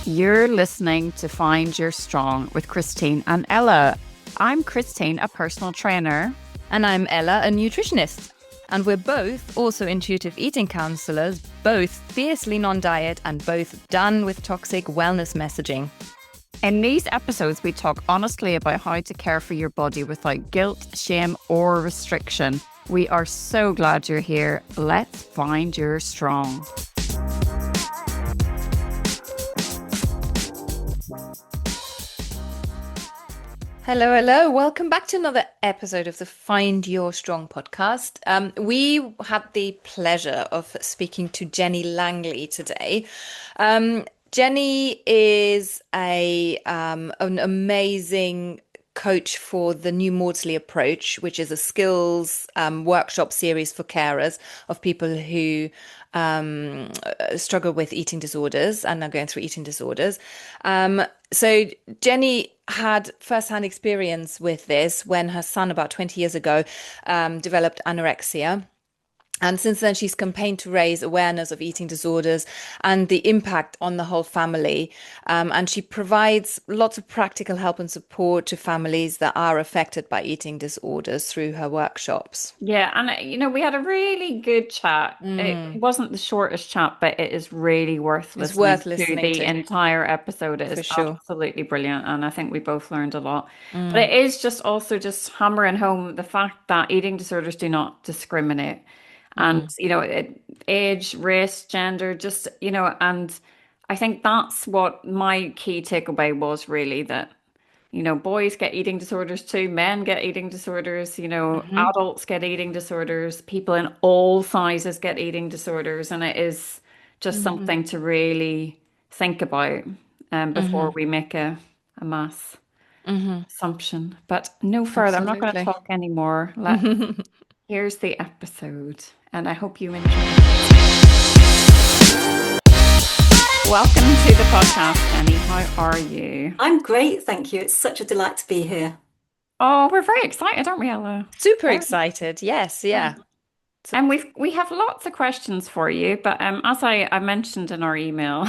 You're listening to Find Your Strong with Christine and Ella. I'm Christine, a personal trainer. And I'm Ella, a nutritionist. And we're both also intuitive eating counselors, both fiercely non-diet and both done with toxic wellness messaging. In these episodes, we talk honestly about how to care for your body without guilt, shame, or restriction. We are so glad you're here. Let's find your strong. Hello, hello. Welcome back to another episode of the Find Your Strong podcast. We had the pleasure of speaking to Jenny Langley today. Jenny is an amazing coach for the new Maudsley approach, which is a skills workshop series for carers of people who struggle with eating disorders and are going through eating disorders. So Jenny had first-hand experience with this when her son, about 20 years ago, developed anorexia. And since then, she's campaigned to raise awareness of eating disorders and the impact on the whole family. And she provides lots of practical help and support to families that are affected by eating disorders through her workshops. Yeah, and we had a really good chat. It wasn't the shortest chat, but it is really worth listening to. The entire episode. It is absolutely brilliant, and I think we both learned a lot. But it is just also just hammering home the fact that eating disorders do not discriminate. And, age, race, gender, and I think that's what my key takeaway was really, that, boys get eating disorders too, men get eating disorders, adults get eating disorders, people in all sizes get eating disorders. And it is just something to really think about before we make a mass assumption. But no further, I'm not going to talk anymore. Here's the episode, and I hope you enjoy it. Welcome to the podcast, Jenny. How are you? I'm great, thank you. It's such a delight to be here. Oh, we're very excited, aren't we, Ella? Super excited, yes, yeah. And we have lots of questions for you, but as I mentioned in our email,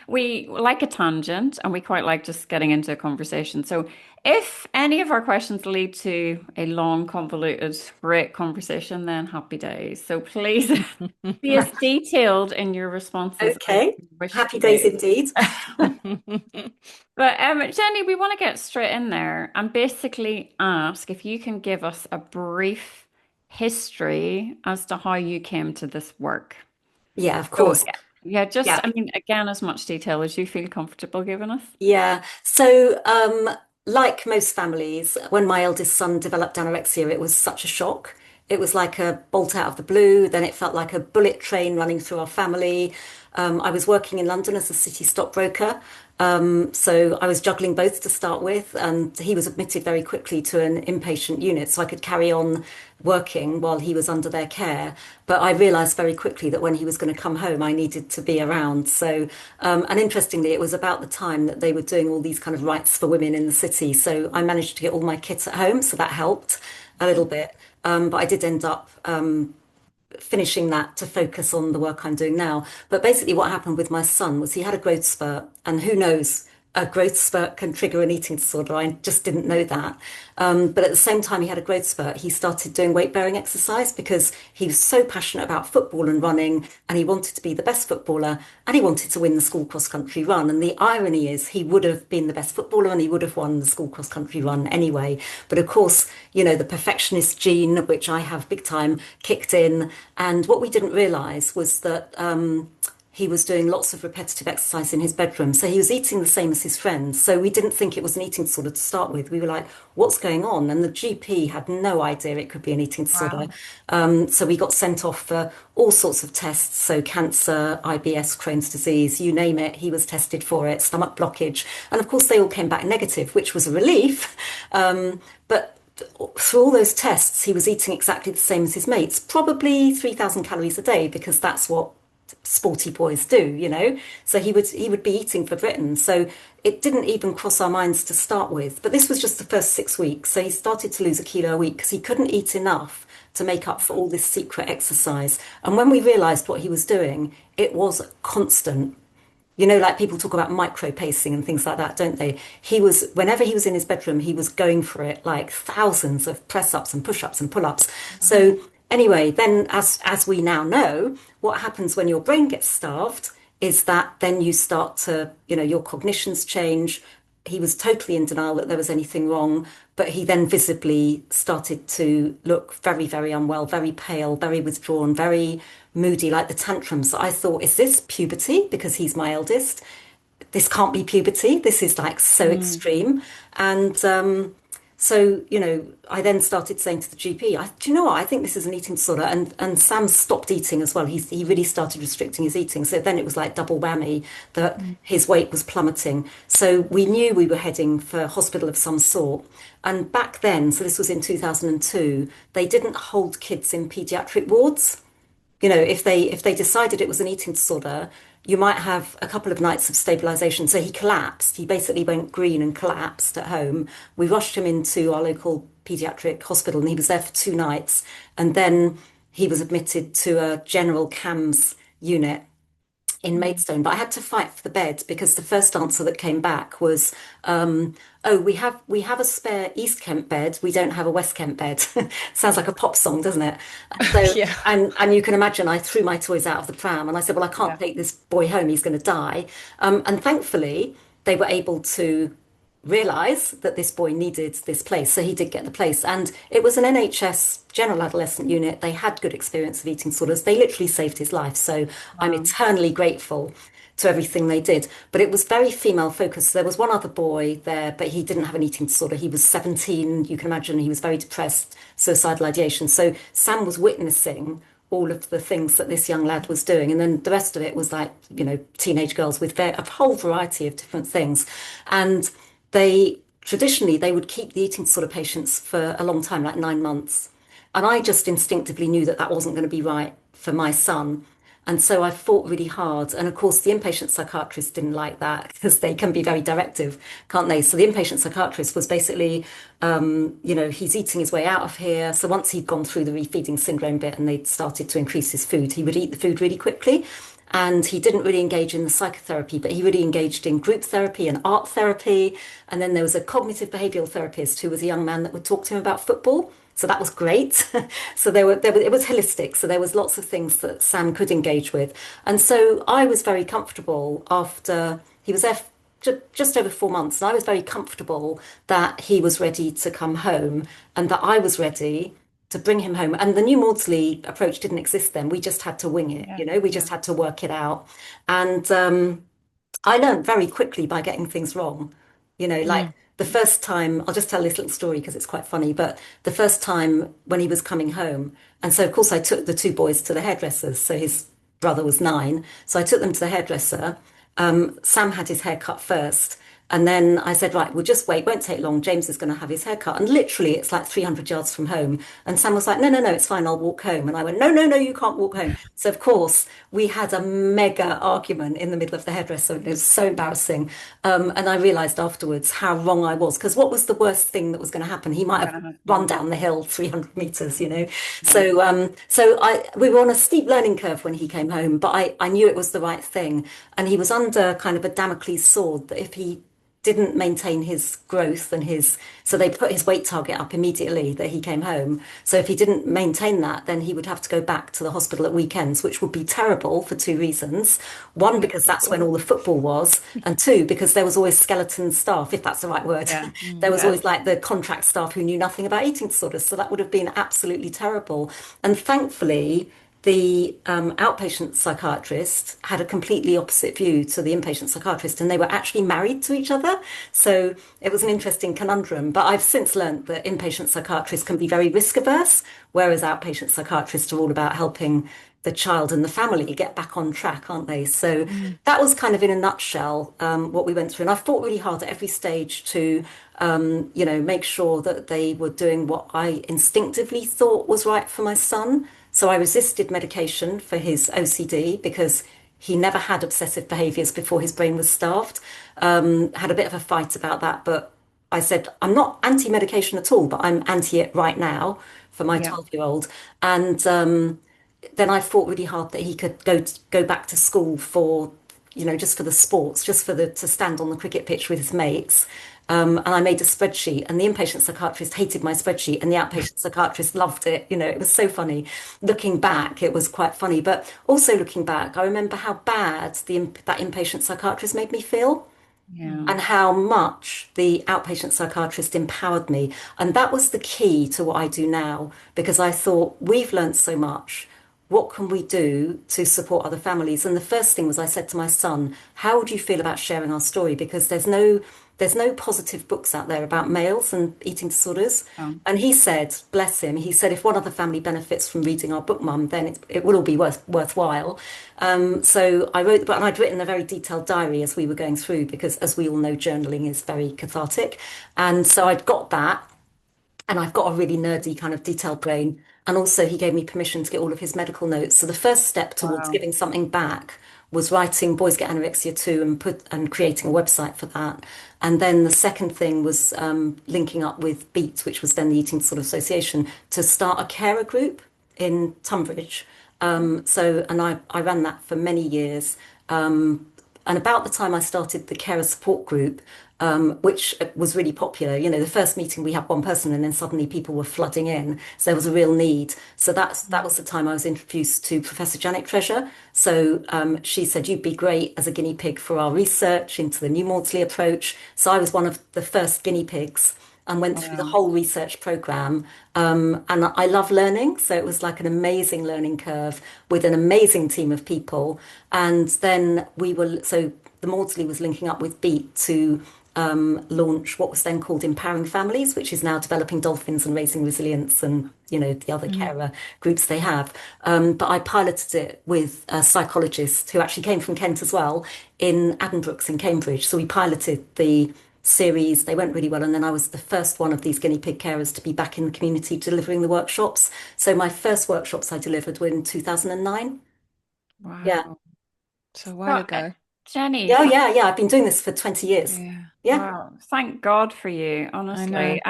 we like a tangent and we quite like just getting into a conversation. So if any of our questions lead to a long, convoluted, great conversation, then happy days. So please be as detailed in your responses. Okay, happy days indeed. But Jenny, we want to get straight in there and basically ask if you can give us a brief history as to how you came to this work. Yeah, of course. I mean, again, as much detail as you feel comfortable giving us. Yeah. So, like most families, when my eldest son developed anorexia, it was such a shock. It was like a bolt out of the blue. Then it felt like a bullet train running through our family. I was working in London as a city stockbroker. So I was juggling both to start with, and he was admitted very quickly to an inpatient unit, so I could carry on working while he was under their care. But I realised very quickly that when he was going to come home, I needed to be around. So, and interestingly, it was about the time that they were doing all these kind of rights for women in the city. So I managed to get all my kits at home, so that helped a little bit. But I did end up finishing that to focus on the work I'm doing now. But basically what happened with my son was he had a growth spurt, and who knows, a growth spurt can trigger an eating disorder. I just didn't know that. But at the same time he had a growth spurt, he started doing weight-bearing exercise because he was so passionate about football and running, and he wanted to be the best footballer, and he wanted to win the school cross-country run. And the irony is he would have been the best footballer and he would have won the school cross-country run anyway. But of course, the perfectionist gene, which I have big time, kicked in. And what we didn't realise was that he was doing lots of repetitive exercise in his bedroom. So he was eating the same as his friends. So we didn't think it was an eating disorder to start with. We were like, what's going on? And the GP had no idea it could be an eating disorder. Wow. So we got sent off for all sorts of tests. So cancer, IBS, Crohn's disease, you name it. He was tested for it, stomach blockage. And of course, they all came back negative, which was a relief. But through all those tests, he was eating exactly the same as his mates, probably 3,000 calories a day, because that's what sporty boys do, so he would be eating for Britain. So it didn't even cross our minds to start with. But this was just the first 6 weeks. So he started to lose a kilo a week because he couldn't eat enough to make up for all this secret exercise. And when we realized what he was doing, it was constant. like people talk about micro pacing and things like that, don't they? Whenever he was in his bedroom, he was going for it like thousands of press ups and push ups and pull ups. So anyway, then as we now know, what happens when your brain gets starved is that then you start to, your cognitions change. He was totally in denial that there was anything wrong, but he then visibly started to look very, very unwell, very pale, very withdrawn, very moody, like the tantrums. I thought, is this puberty? Because he's my eldest. This can't be puberty. This is like so extreme. And so, I then started saying to the GP, do you know what? I think this is an eating disorder. And Sam stopped eating as well. He really started restricting his eating. So then it was like double whammy that his weight was plummeting. So we knew we were heading for a hospital of some sort. And back then, so this was in 2002, they didn't hold kids in pediatric wards. If they decided it was an eating disorder, you might have a couple of nights of stabilization. So he collapsed. He basically went green and collapsed at home. We rushed him into our local pediatric hospital and he was there for 2 nights. And then he was admitted to a general CAMS unit in Maidstone. But I had to fight for the bed because the first answer that came back was, oh, we have a spare East Kent bed. We don't have a West Kent bed. Sounds like a pop song, doesn't it? So, Yeah. and you can imagine I threw my toys out of the pram and I said, well, I can't take this boy home. He's going to die. And thankfully, they were able to realize that this boy needed this place. So he did get the place. And it was an NHS general adolescent unit. They had good experience of eating disorders. They literally saved his life. So I'm eternally grateful to everything they did. But it was very female focused. There was one other boy there, but he didn't have an eating disorder. He was 17. You can imagine he was very depressed, suicidal ideation. So Sam was witnessing all of the things that this young lad was doing. And then the rest of it was like, teenage girls with a whole variety of different things. And traditionally they would keep the eating disorder patients for a long time, like 9 months. And I just instinctively knew that that wasn't going to be right for my son. And so I fought really hard. And of course, the inpatient psychiatrist didn't like that because they can be very directive, can't they? So the inpatient psychiatrist was basically, he's eating his way out of here. So once he'd gone through the refeeding syndrome bit and they'd started to increase his food, he would eat the food really quickly. And he didn't really engage in the psychotherapy, but he really engaged in group therapy and art therapy. And then there was a cognitive behavioral therapist who was a young man that would talk to him about football. So that was great. So it was holistic. So there was lots of things that Sam could engage with. And so I was very comfortable after he was there just over 4 months. And I was very comfortable that he was ready to come home and that I was ready to bring him home. And the new Maudsley approach didn't exist then. We just had to wing it, we just had to work it out. And I learned very quickly by getting things wrong, like the first time, I'll just tell this little story because it's quite funny, but the first time when he was coming home, and so of course I took the 2 boys to the hairdressers. So his brother was 9. So I took them to the hairdresser. Sam had his hair cut first. And then I said, right, we'll just wait, won't take long. James is going to have his haircut. And literally, it's like 300 yards from home. And Sam was like, no, it's fine. I'll walk home. And I went, no, you can't walk home. So, of course, we had a mega argument in the middle of the hairdresser. It was so embarrassing. And I realized afterwards how wrong I was. Because what was the worst thing that was going to happen? He might have run down the hill 300 meters, So we were on a steep learning curve when he came home. But I knew it was the right thing. And he was under kind of a Damocles sword that if he didn't maintain his growth so they put his weight target up immediately that he came home. So if he didn't maintain that, then he would have to go back to the hospital at weekends, which would be terrible for 2 reasons. 1, because that's when all the football was. And 2, because there was always skeleton staff, if that's the right word. Yeah. There was always like the contract staff who knew nothing about eating disorders. So that would have been absolutely terrible. And thankfully, the outpatient psychiatrist had a completely opposite view to the inpatient psychiatrist, and they were actually married to each other. So it was an interesting conundrum. But I've since learned that inpatient psychiatrists can be very risk averse, whereas outpatient psychiatrists are all about helping the child and the family get back on track, aren't they? So that was kind of in a nutshell what we went through. And I fought really hard at every stage to, make sure that they were doing what I instinctively thought was right for my son. So I resisted medication for his OCD because he never had obsessive behaviors before his brain was starved. Had a bit of a fight about that, but I said, I'm not anti-medication at all, but I'm anti it right now for my 12-year-old. And then I fought really hard that he could go back to school for just for the sports, just for to stand on the cricket pitch with his mates. And I made a spreadsheet, and the inpatient psychiatrist hated my spreadsheet, and the outpatient psychiatrist loved it. It was so funny. Looking back, it was quite funny. But also looking back, I remember how bad that inpatient psychiatrist made me feel, Yeah. and how much the outpatient psychiatrist empowered me. And that was the key to what I do now, because I thought, we've learned so much. What can we do to support other families? And the first thing was, I said to my son, how would you feel about sharing our story? Because there's no positive books out there about males and eating disorders. Oh. And he said, bless him, he said, if one other family benefits from reading our book, Mum, then it will all be worthwhile. So I wrote the book, and I'd written a very detailed diary as we were going through, because as we all know, journaling is very cathartic. And so I'd got that, and I've got a really nerdy kind of detailed brain. And also he gave me permission to get all of his medical notes. So the first step towards Wow. giving something back was writing Boys Get Anorexia Too, and creating a website for that. And then the second thing was linking up with BEAT, which was then the Eating Disorder Association, to start a carer group in Tunbridge. And I ran that for many years. And about the time I started the carer support group, which was really popular, the first meeting we had one person, and then suddenly people were flooding in. So there was a real need. So that was the time I was introduced to Professor Janet Treasure. So she said, you'd be great as a guinea pig for our research into the new Maudsley approach. So I was one of the first guinea pigs, and went through the Wow. whole research program. And I love learning. So it was like an amazing learning curve with an amazing team of people. And then so the Maudsley was linking up with BEAT to launch what was then called Empowering Families, which is now developing dolphins and raising resilience, and the other carer groups they have. But I piloted it with a psychologist who actually came from Kent as well, in Addenbrooke's in Cambridge. So we piloted the series. They went really well, and then I was the first one of these guinea pig carers to be back in the community delivering the workshops. So my first workshops I delivered were in 2009. Yeah. Wow. So a while Well, ago. Jenny, Yeah, yeah, yeah. I've been doing this for 20 years. Yeah, Yeah, wow, thank God for you, I know. honestly.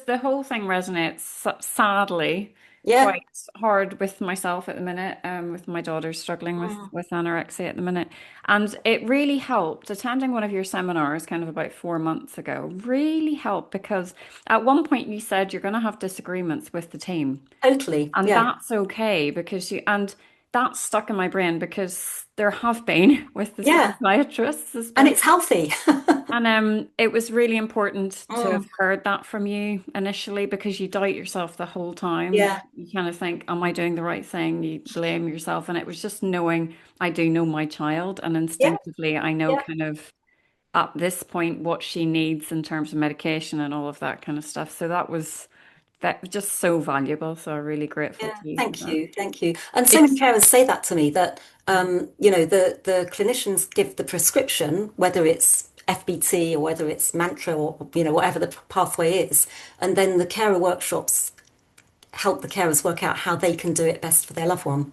The whole thing resonates sadly yeah. quite hard with myself at the minute, with my daughter struggling Mm. with anorexia at the minute. And it really helped attending one of your seminars kind of about 4 months ago, really helped because at one point you said you're going to have disagreements with the team. Totally. And Yeah, that's okay because and that's stuck in my brain because there have been with the yeah. psychiatrists, And especially. it's healthy. And it was really important to have Mm. heard that from you initially because you doubt yourself the whole time. Yeah, You kind of think, am I doing the right thing? You blame yourself. And it was just knowing I do know my child, and yeah, instinctively I know yeah, kind of at this point what she needs in terms of medication and all of that kind of stuff. So that was just so valuable. So I'm really grateful yeah. to you for Thank that. you, thank you. And so many It's carers say that to me, that the clinicians give the prescription, whether it's FBT or whether it's mantra, or whatever the pathway is, and then the carer workshops help the carers work out how they can do it best for their loved one.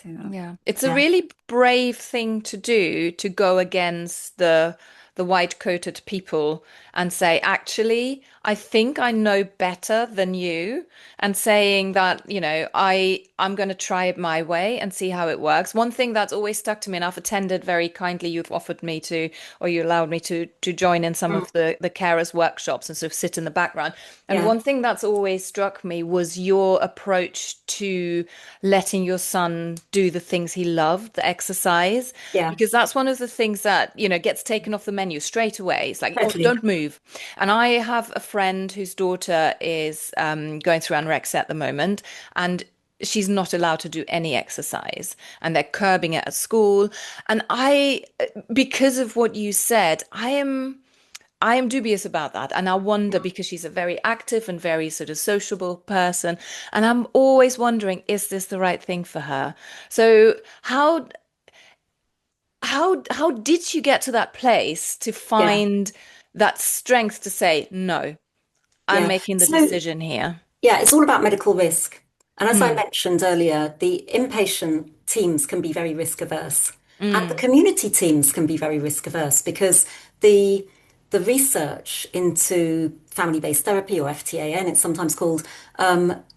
Yeah. It's a Yeah, really brave thing to do, to go against the white-coated people and say, actually, I think I know better than you, and saying that, I'm going to try it my way and see how it works. One thing that's always stuck to me, and I've attended very kindly, you've offered me to, or you allowed me to join in some mm, of the carers workshops and sort of sit in the background. And yeah, one thing that's always struck me was your approach to letting your son do the things he loved, the exercise, yeah, because that's one of the things that, gets taken off the menu straight away. It's like, oh, totally. don't move. And I have a friend whose daughter is going through anorexia at the moment, and she's not allowed to do any exercise, and they're curbing it at school. And because of what you said, I am dubious about that. And I wonder, because she's a very active and very sort of sociable person, and I'm always wondering, is this the right thing for her? So how did you get to that place to Yeah, find that strength to say, no, I'm yeah. making the So decision here? yeah, it's all about medical risk. And as I Hmm. mentioned earlier, the inpatient teams can be very risk averse, and the Mm. community teams can be very risk averse, because the the research into family-based therapy, or FTAN, it's sometimes called,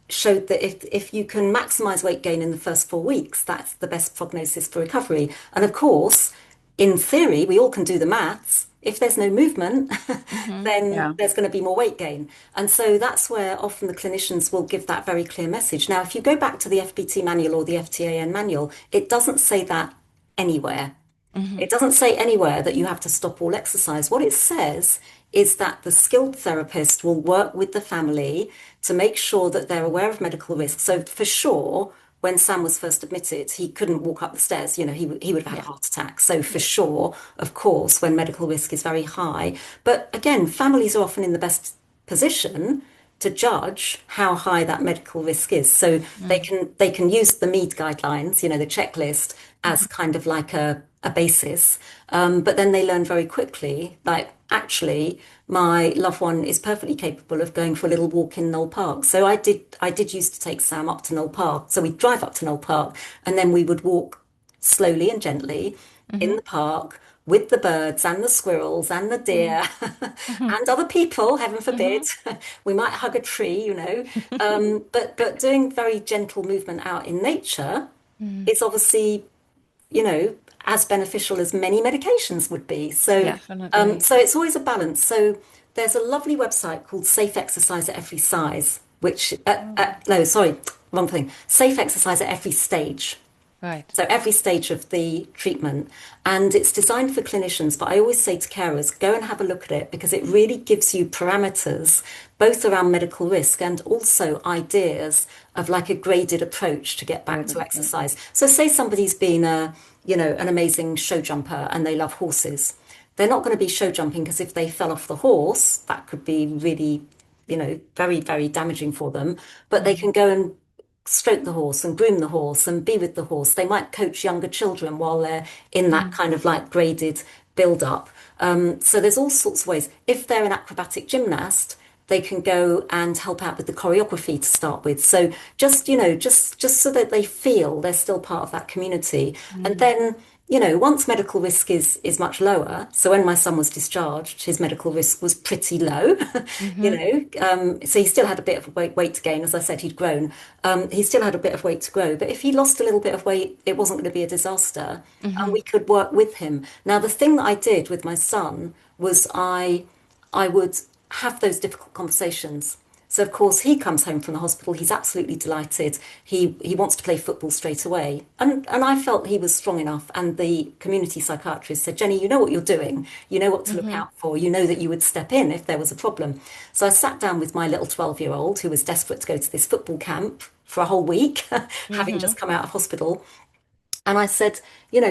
showed that if you can maximize weight gain in the first 4 weeks, that's the best prognosis for recovery. And of course, in theory, we all can do the maths. If there's no movement, then Yeah. there's going to be more weight gain. And so that's where often the clinicians will give that very clear message. Now, if you go back to the FBT manual or the FTAN manual, it doesn't say that anywhere. It doesn't say anywhere that you have to stop all exercise. What it says is that the skilled therapist will work with the family to make sure that they're aware of medical risks. So for sure, when Sam was first admitted, he couldn't walk up the stairs. You know, he would have had a heart attack. So for sure, of course, when medical risk is very high. But again, families are often in the best position to judge how high that medical risk is. So they can use the Mead guidelines, you know, the checklist as kind of like a basis. But then they learn very quickly, like actually my loved one is perfectly capable of going for a little walk in Knoll Park. So I did used to take Sam up to Knoll Park. So we'd drive up to Knoll Park and then we would walk slowly and gently in the park with the birds and the squirrels and the deer and other people, heaven forbid. We might hug a tree, you know. But doing very gentle movement out in nature is obviously, you know, as beneficial as many medications would be. So, Definitely. so it's always a balance. So there's a lovely website called Safe Exercise at Every Size, which, no, sorry, wrong thing. Safe Exercise at Every Stage. Right. So every stage of the treatment, and it's designed for clinicians, but I always say to carers, go and have a look at it because it really gives you parameters, both around medical risk and also ideas of like a graded approach to get back to exercise. So say somebody's been an amazing show jumper and they love horses. They're not going to be show jumping because if they fell off the horse, that could be really, very, very damaging for them. But they can go and stroke the horse and groom the horse and be with the horse. They might coach younger children while they're in that kind of like graded build up. So there's all sorts of ways. If they're an acrobatic gymnast, they can go and help out with the choreography to start with. So just so that they feel they're still part of that community. And then, once medical risk is much lower. So when my son was discharged, his medical risk was pretty low, so he still had a bit of weight to gain. As I said, he'd grown. He still had a bit of weight to grow, but if he lost a little bit of weight, it wasn't going to be a disaster, and we could work with him. Now, the thing that I did with my son was I would have those difficult conversations. So of course he comes home from the hospital. He's absolutely delighted. He wants to play football straight away, and I felt he was strong enough. And the community psychiatrist said, Jenny, you know what you're doing. You know what to look out for. You know that you would step in if there was a problem. So I sat down with my little 12-year-old who was desperate to go to this football camp for a whole week, having just come out of hospital. And I said,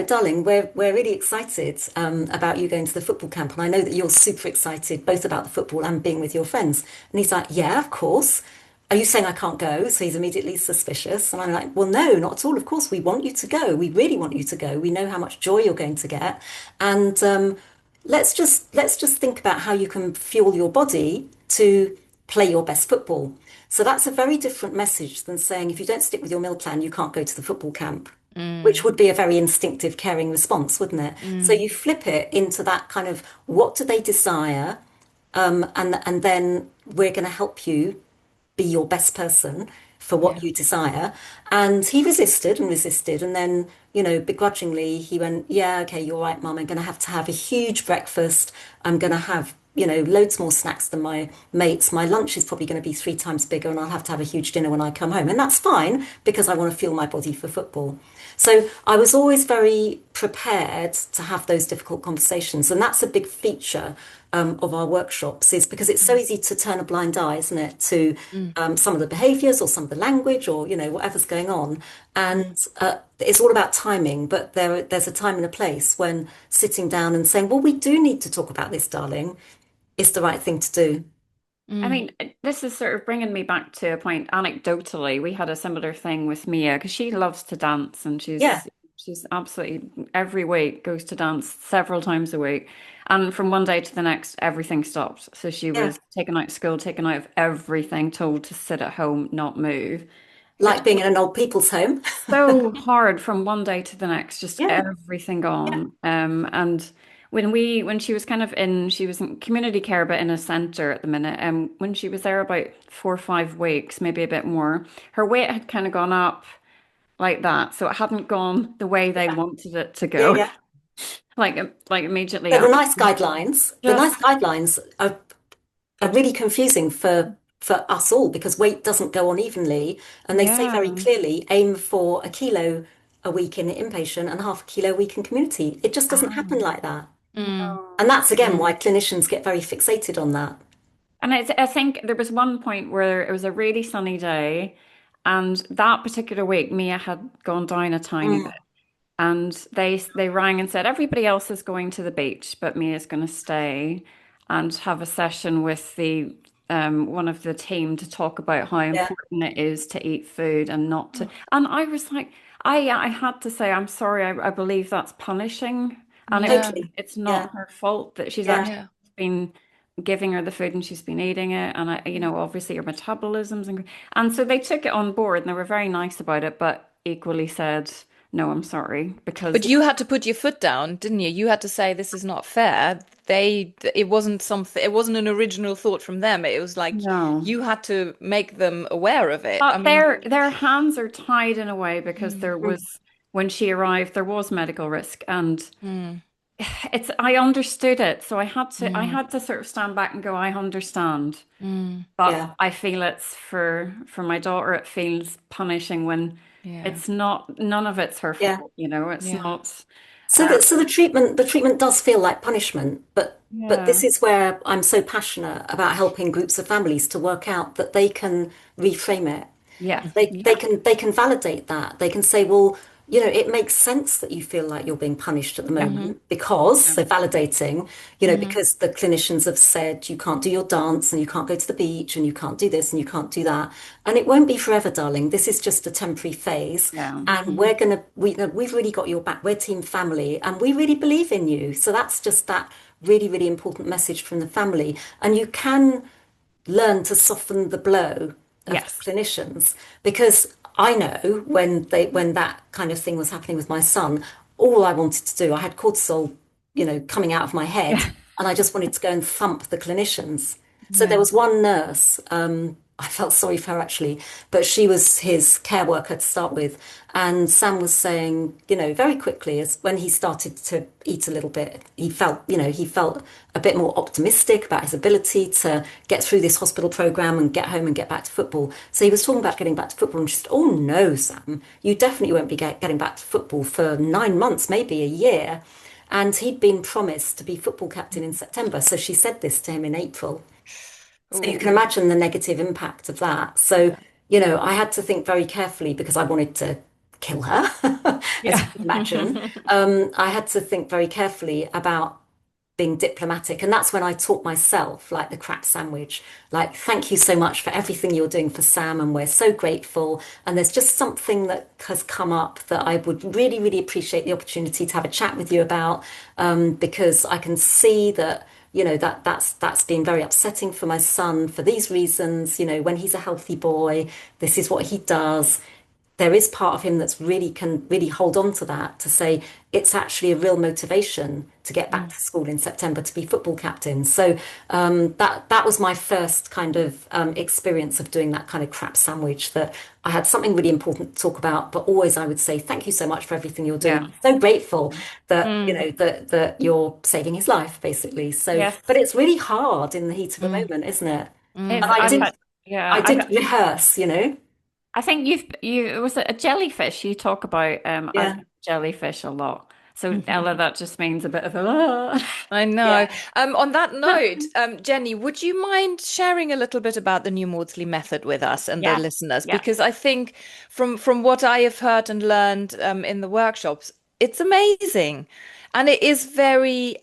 darling, we're really excited about you going to the football camp. And I know that you're super excited both about the football and being with your friends. And he's like, yeah, of course. Are you saying I can't go? So he's immediately suspicious. And I'm like, well, no, not at all. Of course, we want you to go. We really want you to go. We know how much joy you're going to get. And let's just think about how you can fuel your body to play your best football. So that's a very different message than saying if you don't stick with your meal plan, you can't go to the football camp, which would be a very instinctive, caring response, wouldn't it? So you flip it into that kind of what do they desire? And then we're going to help you be your best person for what you desire. And he resisted and resisted. And then, begrudgingly, he went, yeah, okay, you're right, Mum. I'm going to have a huge breakfast. I'm going to have loads more snacks than my mates. My lunch is probably going to be 3 times bigger, and I'll have to have a huge dinner when I come home. And that's fine because I want to fuel my body for football. So I was always very prepared to have those difficult conversations. And that's a big feature of our workshops, is because it's so easy to turn a blind eye, isn't it, to some of the behaviours or some of the language or, whatever's going on. And it's all about timing, but there's a time and a place when sitting down and saying, well, we do need to talk about this, darling, is the right thing to do. I mean, this is sort of bringing me back to a point. Anecdotally, we had a similar thing with Mia because she loves to dance, and Yeah, she's absolutely every week goes to dance several times a week. And from one day to the next, everything stopped. So she yeah. was taken out of school, taken out of everything, told to sit at home, not move. Like being in an old people's home. So hard from one day to the next, just Yeah, everything yeah, gone. And when she was kind of she was in community care, but in a centre at the minute. And when she was there about 4 or 5 weeks, maybe a bit more, her weight had kind of gone up like that. So it hadn't gone the way they yeah, wanted it to yeah, go. yeah. like immediately But after. the Just nice guidelines are really confusing for us all because weight doesn't go on evenly, and they say very yeah. clearly aim for a kilo a week in inpatient and half a kilo a week in community. It just doesn't happen Um, like that. Mm, And that's again why mm, clinicians get very fixated on that. and I think there was one point where it was a really sunny day, and that particular week Mia had gone down a tiny bit. Mm, And they rang and said everybody else is going to the beach, but Mia's going to stay and have a session with the one of the team to talk about how yeah, important it is to eat food and not to. And I was like, I had to say, I'm sorry, I believe that's punishing, and yeah, totally. it's Yeah, not her fault that she's yeah. actually yeah. been giving her the food and she's been eating it, and obviously her metabolisms and so they took it on board and they were very nice about it, but equally said. No, I'm sorry, But because you had to put your foot down, didn't you? You had to say this is not fair. It wasn't something, it wasn't an original thought from them. It was like no. you had to make them aware of it. I But mean, their hands are tied in a way because mm, there Mm, was when she arrived, there was medical risk, and mm, I understood it. So I mm, had to sort of stand back and go, I understand. mm, But yeah, I feel it's for my daughter, it feels punishing when yeah, it's not, none of it's her yeah. fault, it's yeah, not. So Um, the treatment does feel like punishment, but yeah, this is where I'm so passionate about helping groups of families to work out that they can reframe it. yeah, They yeah, can validate that. They can say, well, it makes sense that you feel like you're being punished at the mm-hmm, moment because, yeah, so validating, mm-hmm, because the clinicians have said you can't do your dance and you can't go to the beach and you can't do this and you can't do that. And it won't be forever, darling. This is just a temporary phase. yeah, And mm-hmm, we've really got your back. We're team family and we really believe in you. So that's just that really, really important message from the family. And you can learn to soften the blow of the yes, clinicians because I know when that kind of thing was happening with my son, all I wanted to do, I had cortisol, coming out of my head, yeah, and I just wanted to go and thump the clinicians. So there yeah, was one nurse, I felt sorry for her actually, but she was his care worker to start with. And Sam was saying, very quickly, as when he started to eat a little bit, he felt a bit more optimistic about his ability to get through this hospital program and get home and get back to football. So he was talking about getting back to football, and she said, "Oh no, Sam, you definitely won't be getting back to football for 9 months, maybe a year." And he'd been promised to be football captain in September. So she said this to him in April. So you can oh, imagine the negative impact of that. So, yeah, I had to think very carefully because I wanted to kill her, as you yeah, can imagine. I had to think very carefully about being diplomatic. And that's when I taught myself, like the crap sandwich, like, thank you so much for everything you're doing for Sam. And we're so grateful. And there's just something that has come up that I would really, really appreciate the opportunity to have a chat with you about, because I can see that that's been very upsetting for my son for these reasons. When he's a healthy boy, this is what he does. There is part of him that's really can really hold on to that to say it's actually a real motivation to get back mm, to school in September to be football captain. So that was my first kind of experience of doing that kind of crap sandwich. That I had something really important to talk about, but always I would say thank you so much for everything you're doing. yeah, I'm so grateful that mm, that you're saving his life, basically. So, yes. but it's really hard in the heat of the mm, moment, isn't it? It's And mm, I I've did and had yeah, I did rehearse. I think you was it a jellyfish you talk about I've Yeah. jellyfish a lot. So Ella, that just means a bit of a I know. Yeah. On that note, Jenny, would you mind sharing a little bit about the new Maudsley method with us and the yeah, listeners? yeah, Because I think from what I have heard and learned in the workshops, it's amazing, and it is very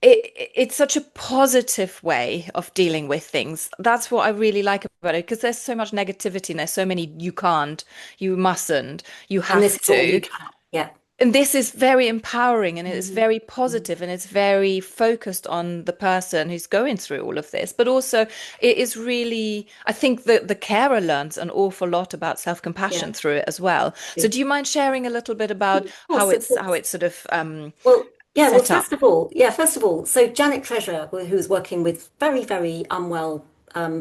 it's such a positive way of dealing with things. That's what I really like about it, because there's so much negativity and there's so many you can't, you mustn't, you And have this is all you to. can. Yeah. And this is very empowering and it's Mhm. very positive and it's very focused on the person who's going through all of this. But also, it is really, I think that the carer learns an awful lot about Yeah. self-compassion through it as well. So, Yeah. do you mind sharing a little bit about Of course, of how course. it's sort of Well, yeah, well, set first up? of all, yeah, first of all, so Janet Treasure, who's working with very, very unwell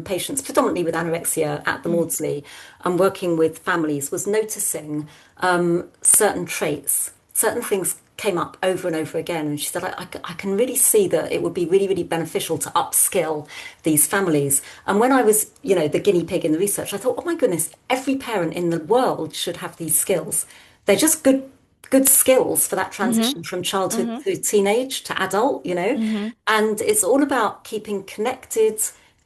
patients, predominantly with anorexia at the Mm, Maudsley, and working with families, was noticing certain traits, certain things came up over and over again. And she said, I can really see that it would be really, really beneficial to upskill these families. And when I was, the guinea pig in the research, I thought, oh my goodness, every parent in the world should have these skills. They're just good skills for that transition from childhood to teenage to adult, and it's all about keeping connected.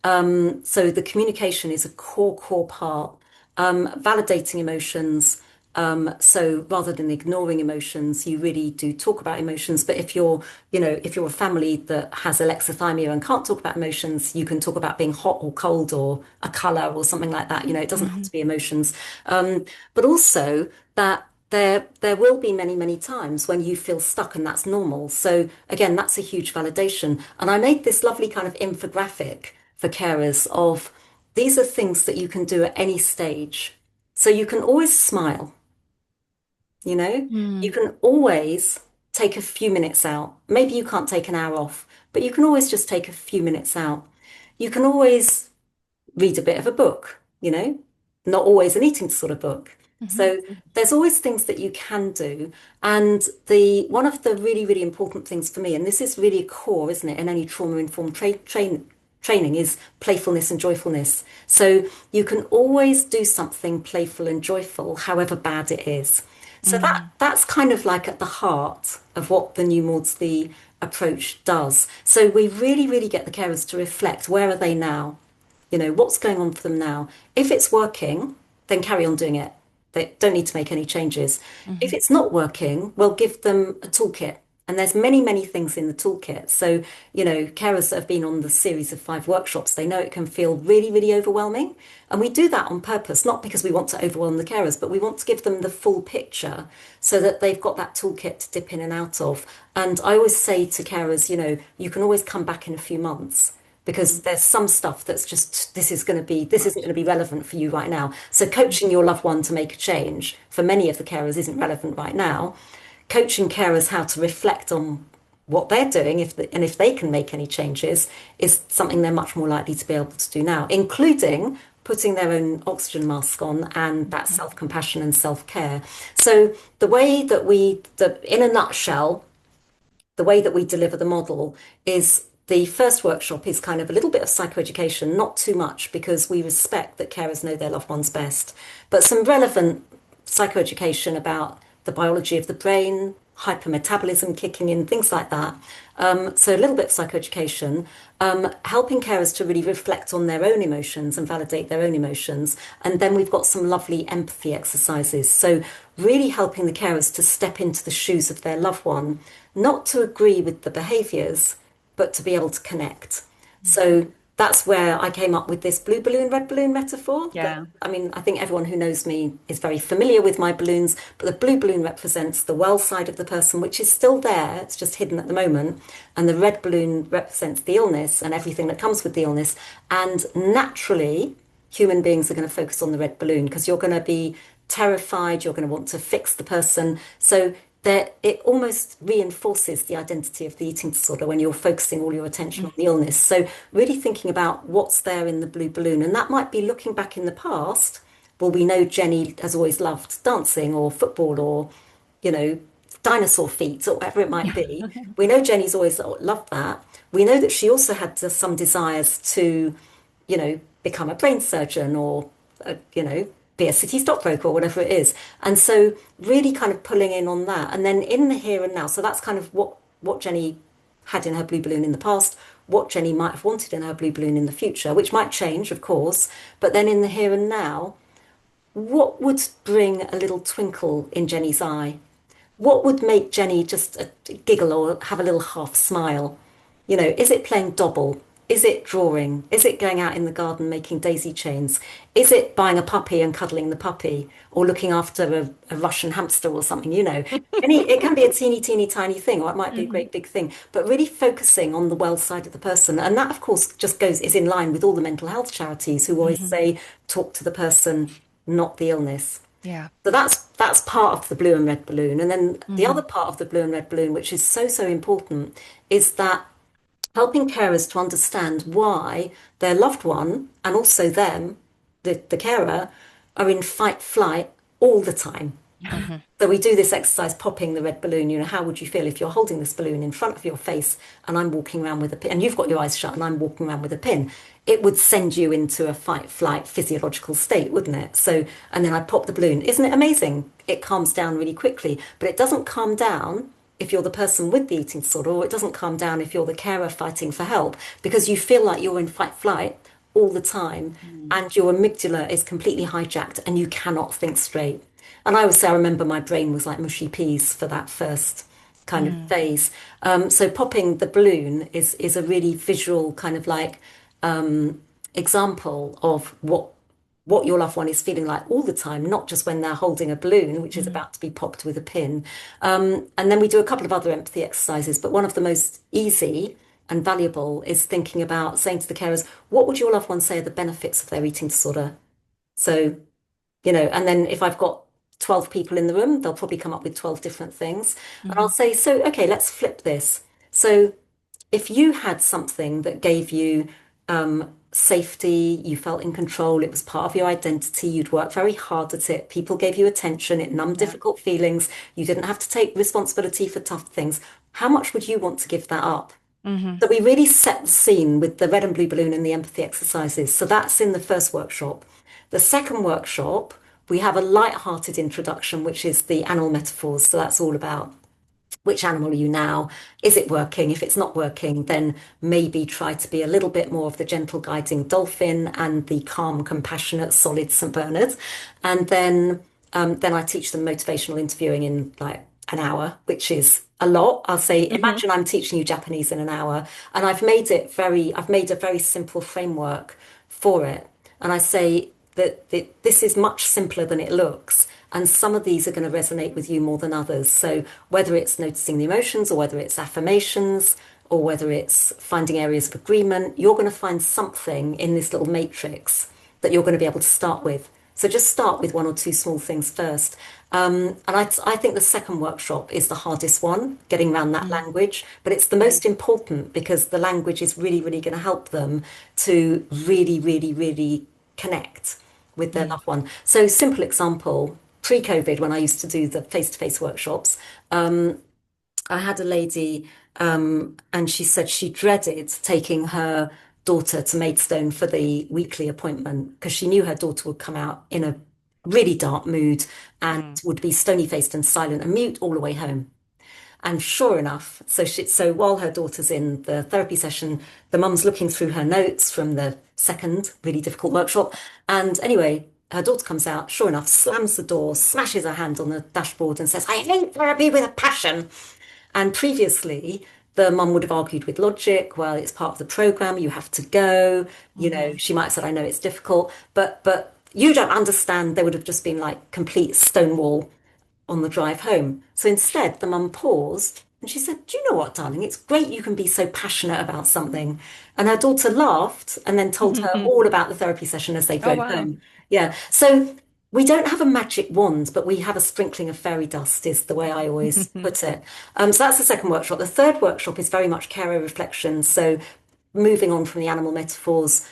So the communication is a core part. Validating emotions. So rather than ignoring emotions, you really do talk about emotions. But if you're a family that has alexithymia and can't talk about emotions, you can talk about being hot or cold or a color or something like that. It doesn't have to be emotions. But also that there will be many, many times when you feel stuck, and that's normal. So again, that's a huge validation. And I made this lovely kind of infographic for carers of these are things that you can do at any stage. So you can always smile, you can always take a few minutes out. Maybe you can't take an hour off, but you can always just take a few minutes out. You can always read a bit of a book, not always an eating disorder book. So there's always things that you can do. And one of the really, really important things for me, and this is really a core, isn't it, in any trauma-informed training, is playfulness and joyfulness. So you can always do something playful and joyful, however bad it is. So that's kind of like at the heart of what the new Maudsley approach does. So we really, really get the carers to reflect, where are they now? What's going on for them now? If it's working, then carry on doing it. They don't need to make any changes. If it's not working, we'll give them a toolkit. And there's many, many things in the toolkit. So, carers that have been on the series of 5 workshops, they know it can feel really, really overwhelming. And we do that on purpose, not because we want to overwhelm the carers, but we want to give them the full picture so that they've got that toolkit to dip in and out of. And I always say to carers, you can always come back in a few months, because there's some stuff that's just, this isn't going to be relevant for you right now. So coaching your loved one to make a change for many of the carers isn't relevant right now. Coaching carers how to reflect on what they're doing, if they can make any changes, is something they're much more likely to be able to do now, including putting their own oxygen mask on and that self-compassion and self-care. So in a nutshell, the way that we deliver the model is, the first workshop is kind of a little bit of psychoeducation, not too much, because we respect that carers know their loved ones best, but some relevant psychoeducation about the biology of the brain, hypermetabolism kicking in, things like that. So a little bit of psychoeducation, helping carers to really reflect on their own emotions and validate their own emotions. And then we've got some lovely empathy exercises. So really helping the carers to step into the shoes of their loved one, not to agree with the behaviours, but to be able to connect. So that's where I came up with this blue balloon, red balloon metaphor. Yeah. I think everyone who knows me is very familiar with my balloons, but the blue balloon represents the well side of the person, which is still there. It's just hidden at the moment. And the red balloon represents the illness and everything that comes with the illness. And naturally, human beings are going to focus on the red balloon, because you're going to be terrified. You're going to want to fix the person. So that it almost reinforces the identity of the eating disorder when you're focusing all your attention on the illness. So really thinking about what's there in the blue balloon. And that might be looking back in the past. Well, we know Jenny has always loved dancing or football or, dinosaur feet or whatever it might be. We know Jenny's always loved that. We know that she also had some desires to, become a brain surgeon or, be a city stockbroker or whatever it is. And so really kind of pulling in on that. And then in the here and now, so that's kind of what Jenny had in her blue balloon in the past, what Jenny might have wanted in her blue balloon in the future, which might change, of course. But then in the here and now, what would bring a little twinkle in Jenny's eye? What would make Jenny just giggle or have a little half smile? Is it playing Dobble? Is it drawing? Is it going out in the garden making daisy chains? Is it buying a puppy and cuddling the puppy, or looking after a Russian hamster or something? It can be a teeny tiny thing, or it might be a great big thing, but really focusing on the well side of the person. And that, of course, is in line with all the mental health charities who always say, talk to the person, not the illness. Yeah. So that's part of the blue and red balloon. And then the other part of the blue and red balloon, which is so, so important, is that helping carers to understand why their loved one and also them, the carer, are in fight flight all the time. So we do this exercise, popping the red balloon. How would you feel if you're holding this balloon in front of your face and I'm walking around with a pin, and you've got your eyes shut and I'm walking around with a pin? It would send you into a fight, flight, physiological state, wouldn't it? So, and then I pop the balloon. Isn't it amazing? It calms down really quickly, but it doesn't calm down if you're the person with the eating disorder, or it doesn't calm down if you're the carer fighting for help, because you feel like you're in fight, flight all the time, and your amygdala is completely hijacked and you cannot think straight. And I would say I remember my brain was like mushy peas for that first kind of phase. So popping the balloon is a really visual kind of like example of what your loved one is feeling like all the time, not just when they're holding a balloon, which is about to be popped with a pin. And then we do a couple of other empathy exercises, but one of the most easy and valuable is thinking about saying to the carers, what would your loved one say are the benefits of their eating disorder? So, and then if I've got 12 people in the room, they'll probably come up with 12 different things. And I'll say, so, okay, let's flip this. So if you had something that gave you safety, you felt in control, it was part of your identity, you'd worked very hard at it, people gave you attention, it numbed difficult feelings, you didn't have to take responsibility for tough things, how much would you want to give that up? So we really set the scene with the red and blue balloon and the empathy exercises. So that's in the first workshop. The second workshop, we have a light-hearted introduction, which is the animal metaphors. So that's all about which animal are you now? Is it working? If it's not working, then maybe try to be a little bit more of the gentle guiding dolphin and the calm, compassionate, solid St. Bernard. And then I teach them motivational interviewing in like an hour, which is a lot. I'll say, imagine I'm teaching you Japanese in an hour, and I've made a very simple framework for it. And I say that this is much simpler than it looks. And some of these are going to resonate with you more than others. So whether it's noticing the emotions, or whether it's affirmations, or whether it's finding areas of agreement, you're going to find something in this little matrix that you're going to be able to start with. So just start with one or two small things first. And I think the second workshop is the hardest one, getting around that language, but it's the most important because the language is really, really going to help them to really, really, really connect with their loved one. So simple example, pre-COVID, when I used to do the face-to-face workshops, I had a lady and she said she dreaded taking her daughter to Maidstone for the weekly appointment because she knew her daughter would come out in a really dark mood and would be stony-faced and silent and mute all the way home. And sure enough, so while her daughter's in the therapy session, the mum's looking through her notes from the second really difficult workshop. And anyway, her daughter comes out, sure enough, slams the door, smashes her hand on the dashboard and says, I hate therapy with a passion. And previously, the mum would have argued with logic, well, it's part of the program, you have to go. She might have said, I know it's difficult, but you don't understand. There would have just been like complete stonewall on the drive home. So instead, the mum paused and she said, do you know what, darling? It's great you can be so passionate about something. And her daughter laughed and then told her all about the therapy session as they drove home. Yeah. So we don't have a magic wand, but we have a sprinkling of fairy dust, is the way I always put it. So that's the second workshop. The third workshop is very much carer reflection. So moving on from the animal metaphors,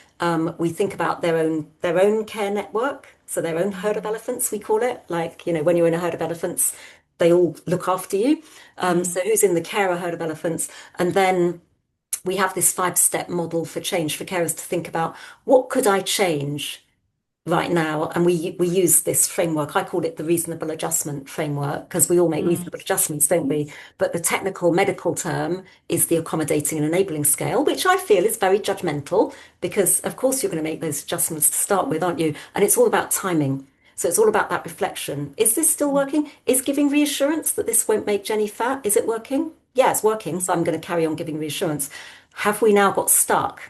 we think about their own care network. So their own herd of elephants, we call it. Like, when you're in a herd of elephants, they all look after you. So who's in the carer herd of elephants? And then we have this 5-step model for change for carers to think about, what could I change right now? And we use this framework. I call it the reasonable adjustment framework because we all make reasonable adjustments, don't we? But the technical medical term is the accommodating and enabling scale, which I feel is very judgmental because of course you're going to make those adjustments to start with, aren't you? And it's all about timing. So it's all about that reflection. Is this still working? Is giving reassurance that this won't make Jenny fat? Is it working? Yeah, it's working. So I'm going to carry on giving reassurance. Have we now got stuck?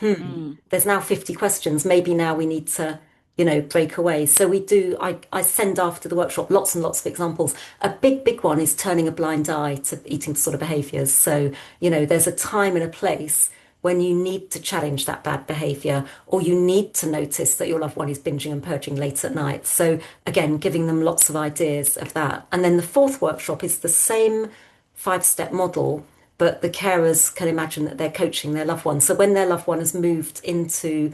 There's now 50 questions. Maybe now we need to, break away. So I send after the workshop lots and lots of examples. A big one is turning a blind eye to eating disorder behaviors. So, there's a time and a place when you need to challenge that bad behavior, or you need to notice that your loved one is binging and purging late at night. So again, giving them lots of ideas of that. And then the fourth workshop is the same 5-step model, but the carers can imagine that they're coaching their loved one. So when their loved one has moved into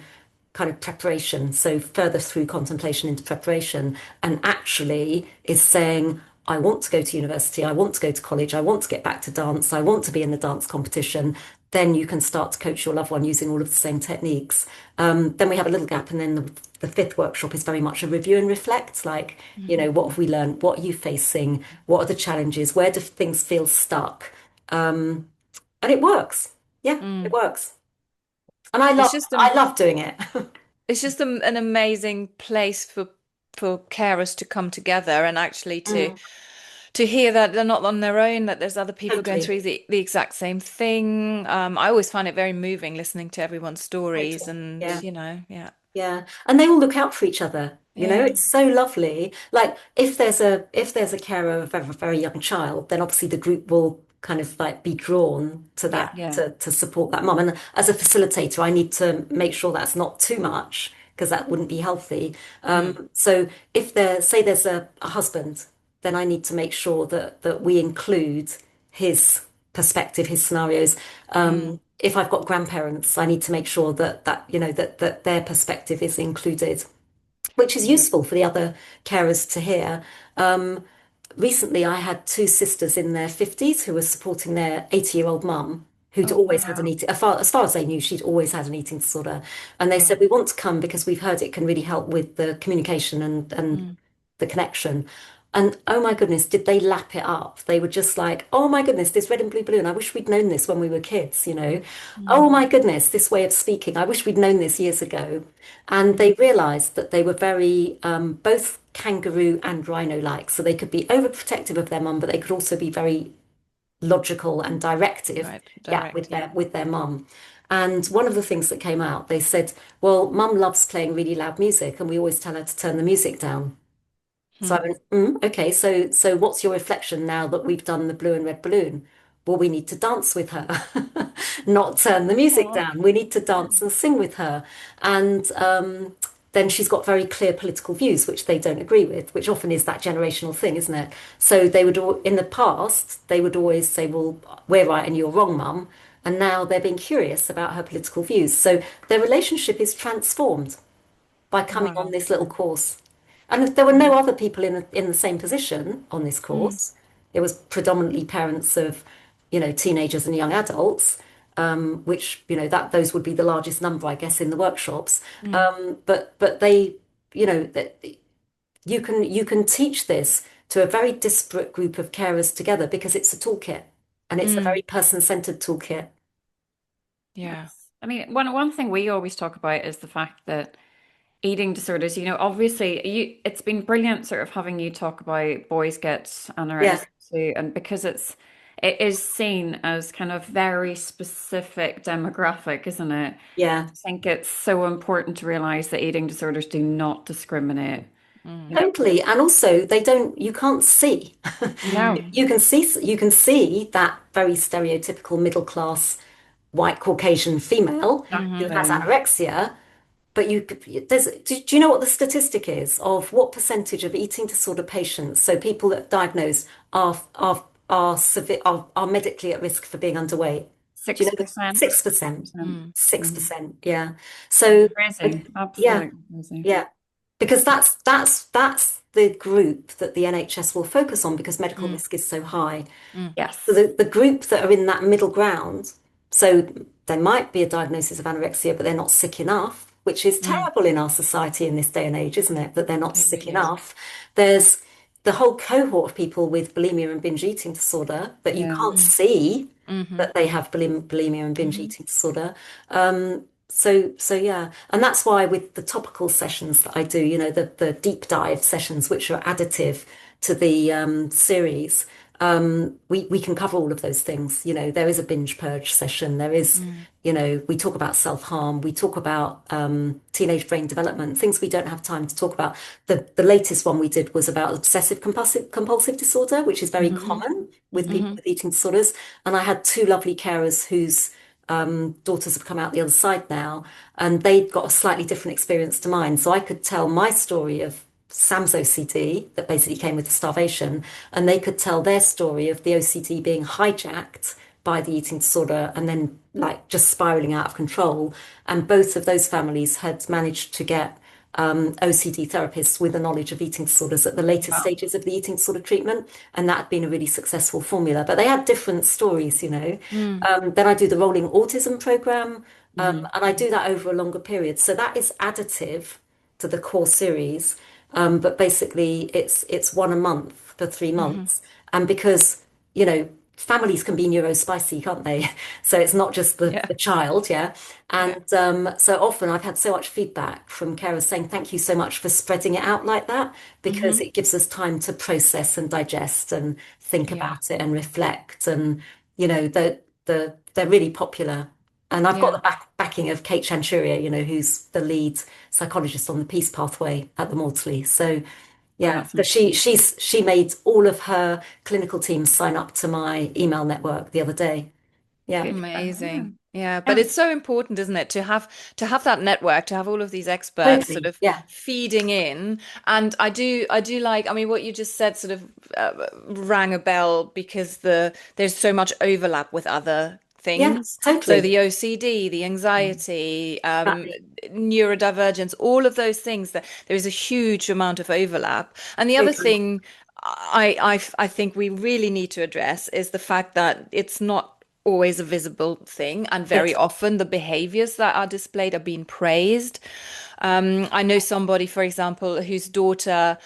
kind of preparation, so further through contemplation into preparation, and actually is saying, I want to go to university, I want to go to college, I want to get back to dance, I want to be in the dance competition, then you can start to coach your loved one using all of the same techniques. Then we have a little gap, and then the fifth workshop is very much a review and reflect, like, what have we learned? What are you facing? What are the challenges? Where do things feel stuck? And it works. Yeah, it works. And I love doing it. It's just an amazing place for carers to come together and actually to hear that they're not on their own, that there's other people going through the exact same thing. I always find it very moving listening to everyone's stories and, yeah. Yeah. And they all look out for each other. It's so lovely. Like if there's a carer of a very young child, then obviously the group will kind of like be drawn to that to support that mum. And as a facilitator, I need to make sure that's not too much because that wouldn't be healthy. So if there's a husband, then I need to make sure that we include his perspective, his scenarios. If I've got grandparents, I need to make sure that their perspective is included, which is useful for the other carers to hear. Recently, I had two sisters in their 50s who were supporting their 80-year-old mum, who'd always had an eating, as far as they knew, she'd always had an eating disorder. And they said, we want to come because we've heard it can really help with the communication and the connection. And oh my goodness, did they lap it up? They were just like, oh my goodness, this red and blue balloon. I wish we'd known this when we were kids, Oh my goodness, this way of speaking. I wish we'd known this years ago. And they realized that they were very, both kangaroo and rhino-like. So they could be overprotective of their mum, but they could also be very logical and directive, with their mum. And one of the things that came out, they said, well, mum loves playing really loud music and we always tell her to turn the music down. So I went, okay, so what's your reflection now that we've done the blue and red balloon? Well, we need to dance with her, not turn the music down. We need to dance and sing with her. And then she's got very clear political views, which they don't agree with, which often is that generational thing, isn't it? So they would, in the past, they would always say, well, we're right and you're wrong, mum. And now they're being curious about her political views. So their relationship is transformed by coming on this little course. And there were no other people in the same position on this course. It was predominantly parents of, teenagers and young adults, which, those would be the largest number, I guess, in the workshops. But they, you can teach this to a very disparate group of carers together because it's a toolkit and it's a very person-centered toolkit. Yeah. I mean, one thing we always talk about is the fact that eating disorders, obviously it's been brilliant sort of having you talk about Boys Get Anorexia Too, and because it is seen as kind of very specific demographic, isn't it? Yeah. I think it's so important to realize that eating disorders do not discriminate. Totally. And also you can't see. No. You can see that very stereotypical middle class white Caucasian female who has anorexia. But do you know what the statistic is of what percentage of eating disorder patients, so people that are diagnosed, are medically at risk for being underweight? 6%. 6%. 6%. Yeah. So crazy. Absolutely crazy. Yeah. Because that's the group that the NHS will focus on because medical risk is so high. Yes. So the group that are in that middle ground, so there might be a diagnosis of anorexia, but they're not sick enough, which is terrible in our society in this day and age, isn't it? That they're not sick enough. There's the whole cohort of people with bulimia and binge eating disorder that you can't see that they have bulimia and binge eating disorder. So yeah, and that's why with the topical sessions that I do, the deep dive sessions, which are additive to the series, we can cover all of those things. There is a binge purge session. There is, we talk about self-harm. We talk about teenage brain development, things we don't have time to talk about. The latest one we did was about obsessive compulsive disorder, which is very common with people with eating disorders. And I had two lovely carers whose daughters have come out the other side now, and they'd got a slightly different experience to mine. So I could tell my story of Sam's OCD that basically came with the starvation, and they could tell their story of the OCD being hijacked by the eating disorder and then like just spiraling out of control. And both of those families had managed to get OCD therapists with a knowledge of eating disorders at the later Wow. stages of the eating disorder treatment. And that had been a really successful formula. But they had different stories, you know. Then I do the rolling autism program, and I do that over a longer period. So that is additive to the core series. But basically, it's one a month for 3 months. And because, you know, families can be neurospicy, can't they? So it's not just Yeah. the child, yeah. Yeah. And so often I've had so much feedback from carers saying, thank you so much for spreading it out like that, because it gives us time to process and digest and think Yeah. about it and reflect. And, you know, they're really popular. And I've got Yeah. the backing of Kate Chanturia, you know, who's the lead psychologist on the Peace Pathway at the Maudsley. So Oh, yeah, that's but she made all of her clinical teams sign up to my email network the other day. Yeah, good. Amazing. Yeah, but Um, it's so important, isn't it, to have that network, to have all of these experts sort totally. of Yeah, feeding in. And I do like, I mean, what you just said sort of rang a bell because there's so much overlap with other yeah, things. So totally. the OCD, the anxiety, Exactly. neurodivergence, all of those things that there is a huge amount of overlap. And the other Totally. thing I think we really need to address is the fact that it's not always a visible thing, and very Yes. often the behaviors that are displayed are being praised. I know somebody, for example, whose daughter,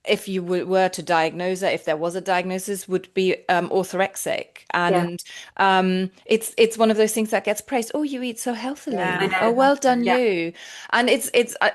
if you were to diagnose her, if there was a diagnosis, would be orthorexic, Yeah, and it's one of those things that gets praised. Oh, you eat so I yeah. healthily. Oh, know. well done Yeah. you. And it's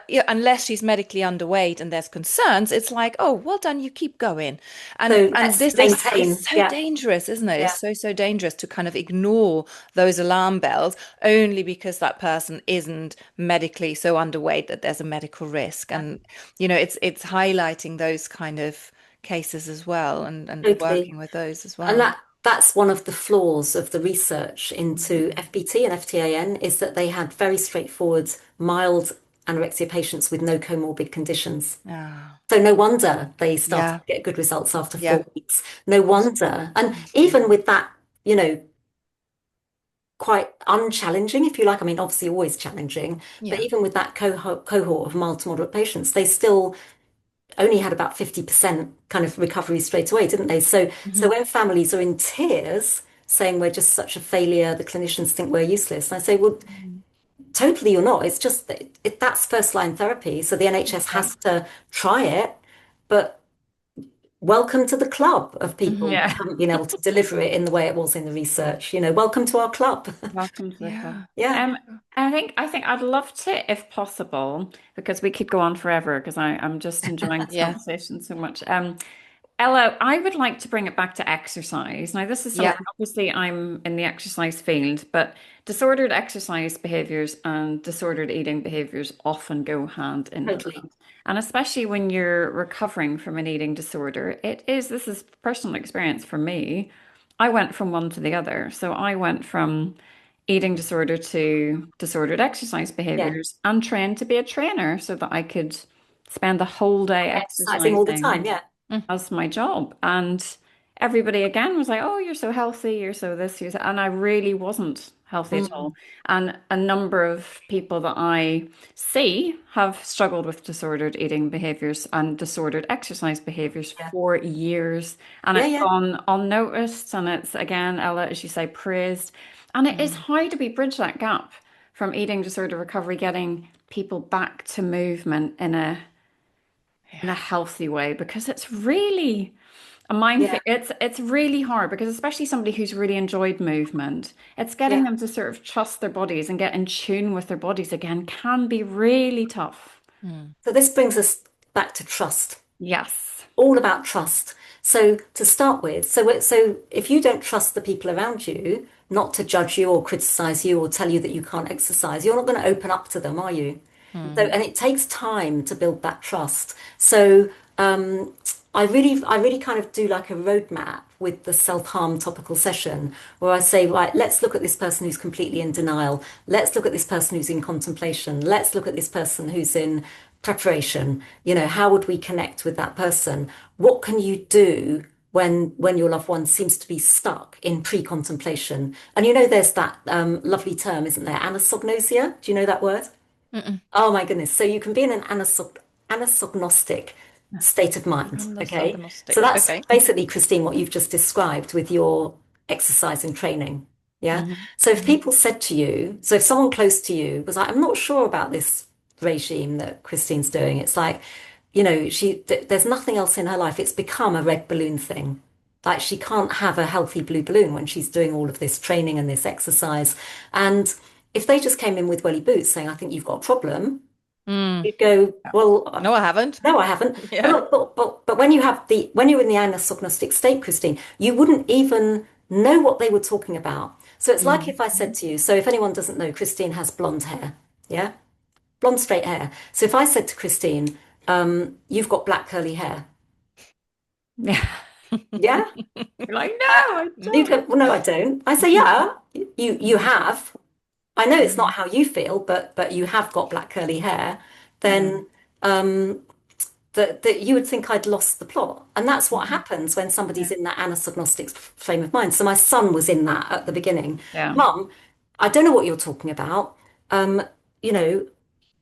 yeah, unless she's medically underweight and there's concerns, it's like, oh, well done, you keep going. And So and let's this is maintain. so Yeah, dangerous, isn't it? It's yeah, so dangerous to kind of ignore those alarm bells only because that person isn't medically so underweight that there's a medical risk. yeah, And it's highlighting those kind of cases as well, and totally. working with those as And well. that's one of the flaws of the research into Mm. FBT and FTAN is that they had very straightforward, mild anorexia patients with no comorbid conditions. Ah, So no wonder they started yeah, to get good results after yeah, 4 weeks. No wonder. And even with that, you know, quite unchallenging, if you like. I mean, obviously always challenging, but yeah. even with that cohort of mild to moderate patients, they still only had about 50% kind of recovery straight away, didn't they? So Hmm. when families are in tears saying we're just such a failure, the clinicians think we're useless, and I say, well, totally you're not. It's just that that's first line therapy. So the NHS Yeah. has to try it, but welcome to the club of people Hmm. who Yeah. haven't been able to deliver it in the way it was in the research. You know, welcome to our club. Welcome to the club. Yeah. Yeah, Um, I think I'd love to, if possible, because we could go on forever because I'm just enjoying this Yeah. conversation so much. Ella, I would like to bring it back to exercise. Now, this is Yeah. something, obviously, I'm in the exercise field, but disordered exercise behaviors and disordered eating behaviors often go hand in totally. hand. And especially when you're recovering from an eating disorder, this is personal experience for me. I went from one to the other. So I went from eating disorder to disordered exercise Yeah. behaviors and trained to be a trainer so that I could spend the whole day Exercising all the time. exercising Yeah. Mm. as my job. And everybody again was like, oh, you're so healthy, you're so this, you're so... And I really wasn't healthy at Mm, all. And a number of people that I see have struggled with disordered eating behaviors and disordered exercise behaviors yeah. for years. And Yeah. it's Yeah. gone unnoticed. And it's, again, Ella, as you say, praised. And it is Mm. how do we bridge that gap from eating disorder recovery, getting people back to movement in a Yeah. healthy way, because it's really a minefield. Yeah. It's really hard because especially somebody who's really enjoyed movement, it's getting Yeah. them to sort of trust their bodies and get in tune with their bodies again can be really tough. Mm. So this brings us back to trust. Yes. All about trust. So to start with, so if you don't trust the people around you, not to judge you or criticize you or tell you that you can't exercise, you're not going to open up to them, are you? So, Mm. and it takes time to build that trust. So, I really kind of do like a roadmap with the self-harm topical session where I say, right, let's look at this person who's completely in denial. Let's look at this person who's in contemplation. Let's look at this person who's in preparation. You know, how would we connect with that person? What can you do when your loved one seems to be stuck in pre-contemplation. And you know, there's that lovely term, isn't there? Anosognosia. Do you know that word? Mm-mm. Oh my goodness. So you can be in an anosognostic state of mind. Okay. So Anosognostic. that's Okay. basically, Christine, what you've just described with your exercise and training. Yeah. Mm-hmm. So if people said to you, so if someone close to you was like, I'm not sure about this regime that Christine's doing, it's like, you know, there's nothing else in her life. It's become a red balloon thing. Like she can't have a healthy blue balloon when she's doing all of this training and this exercise. And if they just came in with welly boots saying, I think you've got a problem, Mm. you'd go, well, No, I haven't. no, I haven't. But, Yeah. look, but when when you're in the anosognostic state, Christine, you wouldn't even know what they were talking about. So it's like Mm. if I said to you, so if anyone doesn't know, Christine has blonde hair, yeah? Blonde straight hair. So if I said to Christine, you've got black curly hair, Yeah. yeah? You're like, no, I You don't. go, well, no, I don't. I say, yeah, you have. I know it's not how you feel, but you have got black curly hair. Mm. Then that you would think I'd lost the plot. And that's what happens when Yeah. somebody's in that anosognostic frame of mind. So my son was in that at the beginning. Yeah. Mum, I don't know what you're talking about. Um, you know,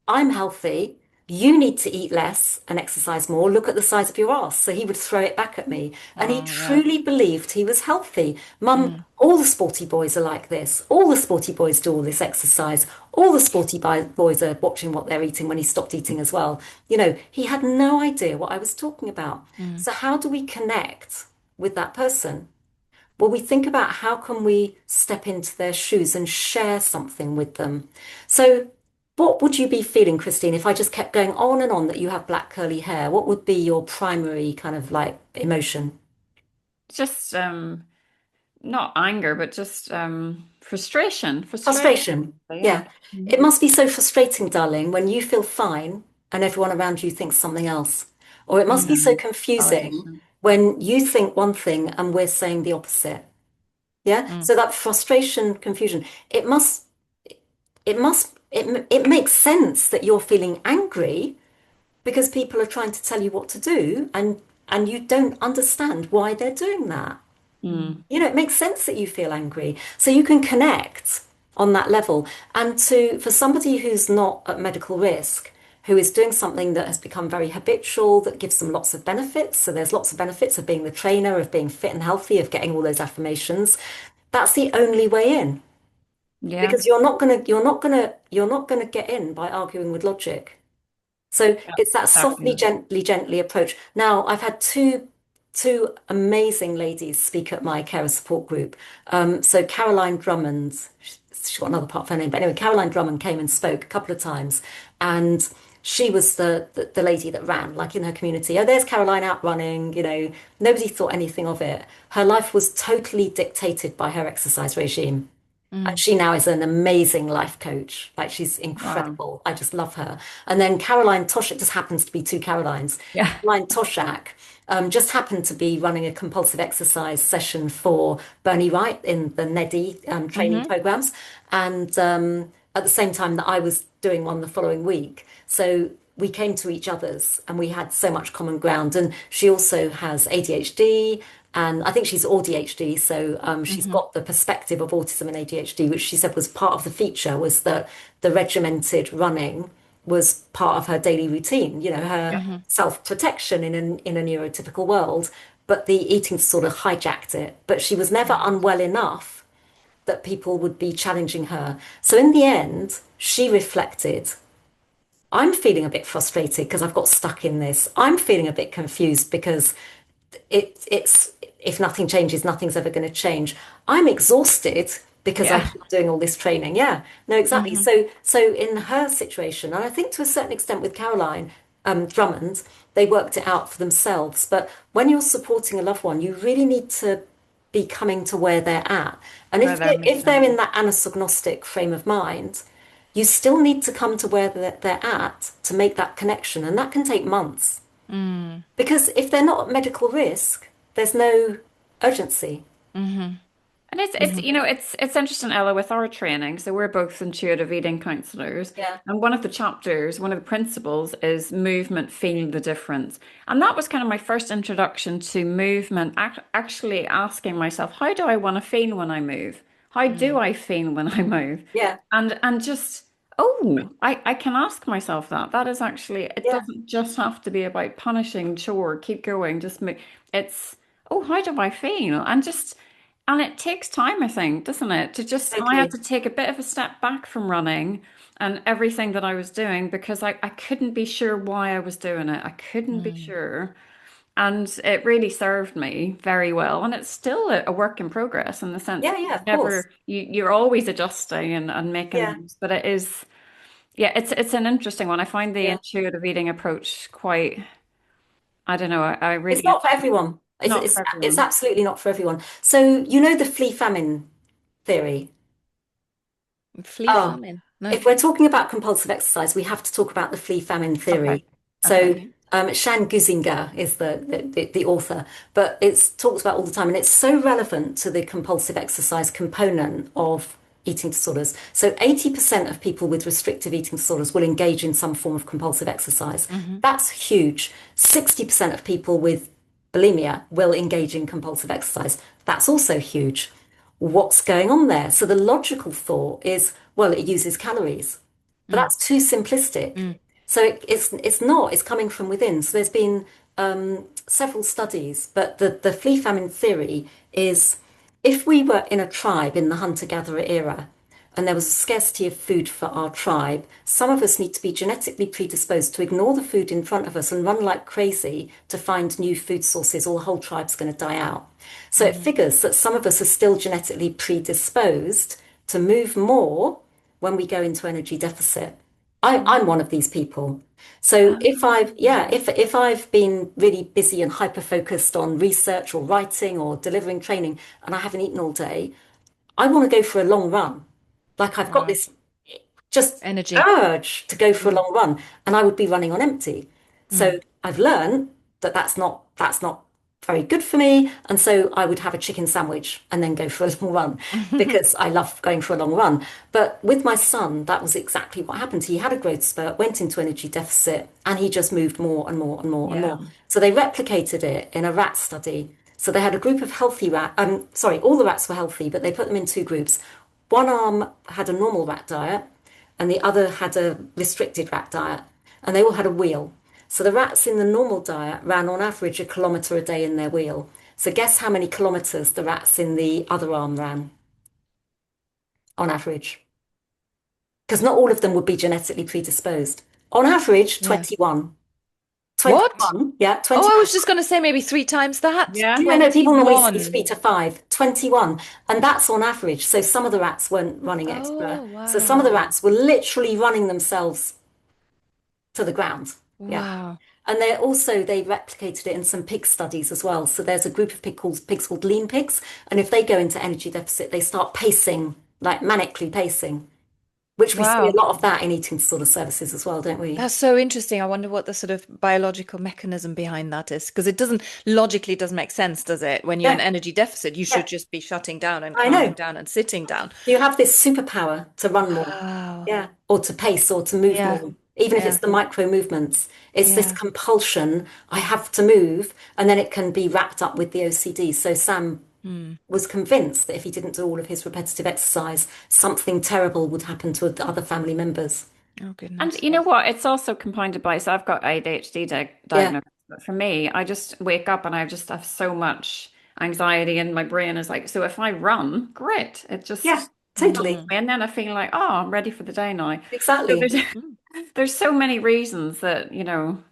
I'm healthy. You need to eat less and exercise more. Look at the size of your ass. So he would throw it back at me. And he Oh, yeah. truly believed he was healthy. Mum, Mm. all the sporty boys are like this. All the sporty boys do all this exercise. All the sporty boys are watching what they're eating when he stopped eating as well. You know, he had no idea what I was talking about. Mm. So how do we connect with that person? Well, we think about how can we step into their shoes and share something with them. So what would you be feeling, Christine, if I just kept going on and on that you have black curly hair? What would be your primary kind of like emotion? Just not anger, but just frustration. Frustration. Frustration. Yeah. Yeah. It must be so frustrating, darling, when you feel fine and everyone around you thinks something else. Or it must be so Mm. confusing Validation. when you think one thing and we're saying the opposite. Yeah. Mm. So that frustration, confusion, it makes sense that you're feeling angry because people are trying to tell you what to do and you don't understand why they're doing that. Mm. You know, it makes sense that you feel angry. So you can connect on that level. And for somebody who's not at medical risk, who is doing something that has become very habitual, that gives them lots of benefits. So there's lots of benefits of being the trainer, of being fit and healthy, of getting all those affirmations. That's the only way in. Yeah. Because you're not gonna get in by arguing with logic. So Yeah. it's that Exactly. softly, gently approach. Now, I've had two amazing ladies speak at my carer support group. So Caroline Drummond, she's got another part of her name, but anyway, Caroline Drummond came and spoke a couple of times, and she was the lady that ran, like in her community. Oh, there's Caroline out running, you know, nobody thought anything of it. Her life was totally dictated by her exercise regime. And Mm. she now is an amazing life coach. Like she's Wow. incredible. I just love her. And then Caroline Tosh, it just happens to be two Carolines. Yeah. Caroline Toshak just happened to be running a compulsive exercise session for Bernie Wright in the NEDI training Mm-hmm. programs. And at the same time that I was doing one the following week. So we came to each other's and we had so much common ground. And she also has ADHD and I think she's ADHD. So she's Mm-hmm. got the perspective of autism and ADHD, which she said was part of the feature was that the regimented running was part of her daily routine, you know, her Yeah. Mm-hmm. self-protection in a neurotypical world. But the eating sort of hijacked it. But she was never unwell enough that people would be challenging her. So in the end, she reflected, I'm feeling a bit frustrated because I've got stuck in this. I'm feeling a bit confused because it's if nothing changes, nothing's ever going to change. I'm exhausted because I Yeah. keep doing all this training. Yeah, no, exactly. Mm-hmm. So in her situation, and I think to a certain extent with Caroline Drummond, they worked it out for themselves. But when you're supporting a loved one, you really need to be coming to where they're at. And Where they're if they're meeting. in that anosognostic frame of mind, you still need to come to where they're at to make that connection, and that can take months. Mm. Because if they're not at medical risk, there's no urgency. Mm-hmm. And it's Mhm. you know it's interesting, Ella, with our training. So we're both intuitive eating counselors, Yeah, and one of the chapters, one of the principles is movement, feel the difference. And that was kind of my first introduction to movement, actually asking myself, how do I want to feel when I move? How do Mm, I feel when I move? yeah, And just oh, I can ask myself that. That is actually, it yeah, doesn't just have to be about punishing, chore, keep going, just move. It's oh, how do I feel? And just and it takes time, I think, doesn't it? To just, I had totally. to take a bit of a step back from running and everything that I was doing because I couldn't be sure why I was doing it. I couldn't be mm, sure. And it really served me very well. And it's still a work in progress in the sense Yeah, that yeah, you of course. never, you're always adjusting and making Yeah, moves. But it is, yeah, it's an interesting one. I find the yeah. intuitive eating approach quite, I don't know, I It's really, not for everyone. not for It's everyone. absolutely not for everyone. So you know the flea famine theory. flea Oh, famine. No. if we're talking about compulsive exercise, we have to talk about the flea famine Okay. theory. So, Okay. Shan Guzinger is the author, but it's talked about all the time, and it's so relevant to the compulsive exercise component of eating disorders. So, 80% of people with restrictive eating disorders will engage in some form of compulsive exercise. Hmm. That's huge. 60% of people with bulimia will engage in compulsive exercise. That's also huge. What's going on there? So the logical thought is, well, it uses calories, but Mm, that's too simplistic. mm, So it's not. It's coming from within. So there's been several studies, but the flea famine theory is if we were in a tribe in the hunter-gatherer era, and there was a scarcity of food for our tribe, some of us need to be genetically predisposed to ignore the food in front of us and run like crazy to find new food sources, or the whole tribe's going to die out. So it mm, figures that some of us are still genetically predisposed to move more when we go into energy deficit. I'm one of these people. So ah, if I've been really busy and hyper focused on research or writing or delivering training and I haven't eaten all day, I want to go for a long run. Like I've got wow. this just Energy. urge to go for a Mm, long run, and I would be running on empty. mm. So I've learned that that's not very good for me, and so I would have a chicken sandwich and then go for a long run because I love going for a long run. But with my son, that was exactly what happened. He had a growth spurt, went into energy deficit, and he just moved more and more and more and Yeah. more. So they replicated it in a rat study. So they had a group of healthy rat. Sorry, all the rats were healthy, but they put them in two groups. One arm had a normal rat diet, and the other had a restricted rat diet, and they all had a wheel. So the rats in the normal diet ran on average a kilometre a day in their wheel. So guess how many kilometres the rats in the other arm ran on average? Because not all of them would be genetically predisposed. On average, Yeah. 21. What? 21, yeah, Oh, I 21. was just going to say maybe three times that. Yeah. Yeah, no, people normally say 21. 3 to 5, 21. And that's on average. So some of the rats weren't running extra. Oh, So some of the wow. rats were literally running themselves to the ground. Yeah. Wow. And they replicated it in some pig studies as well. So there's a group of pigs called lean pigs. And if they go into energy deficit, they start pacing, like manically pacing, which we see a Wow. lot of that in eating disorder services as well, don't we? That's so interesting. I wonder what the sort of biological mechanism behind that is, because it doesn't logically doesn't make sense, does it? When you're in Yeah, energy deficit, you should yeah, just be shutting down and I calming know. down and sitting down. You have this superpower to run more, Wow. yeah, or to pace or to move Yeah. more, even if it's Yeah. the micro movements. It's this Yeah. compulsion, I have to move, and then it can be wrapped up with the OCD. So Sam Hmm. was convinced that if he didn't do all of his repetitive exercise, something terrible would happen to the other family members. Oh, And goodness. you know what? It's also compounded by, so I've got ADHD Yeah, diagnosis, but for me, I just wake up and I just have so much anxiety and my brain is like, so if I run, great. It yeah, just helps totally. me. And then I feel like, oh, I'm ready for the day now. So Exactly. there's so many reasons that,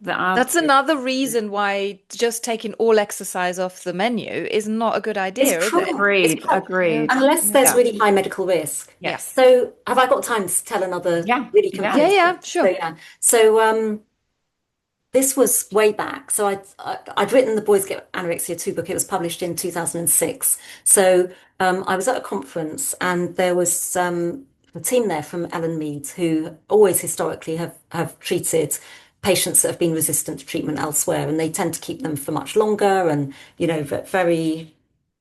that add That's to another reason why just taking all exercise off the menu is not a good It's idea, is it? cruel. It's agreed, cruel. Yeah. agreed. Unless Yeah. there's Yeah. really high medical risk. Yeah. Yes. So, have I got time to tell another Yeah. really Yeah. Yeah, compelling story? yeah, So, sure. yeah. So, this was way back. So I'd written the Boys Get Anorexia Too book. It was published in 2006. So I was at a conference and there was a team there from Ellen Mead who always historically have treated patients that have been resistant to treatment elsewhere, and they tend to keep them for much longer and, very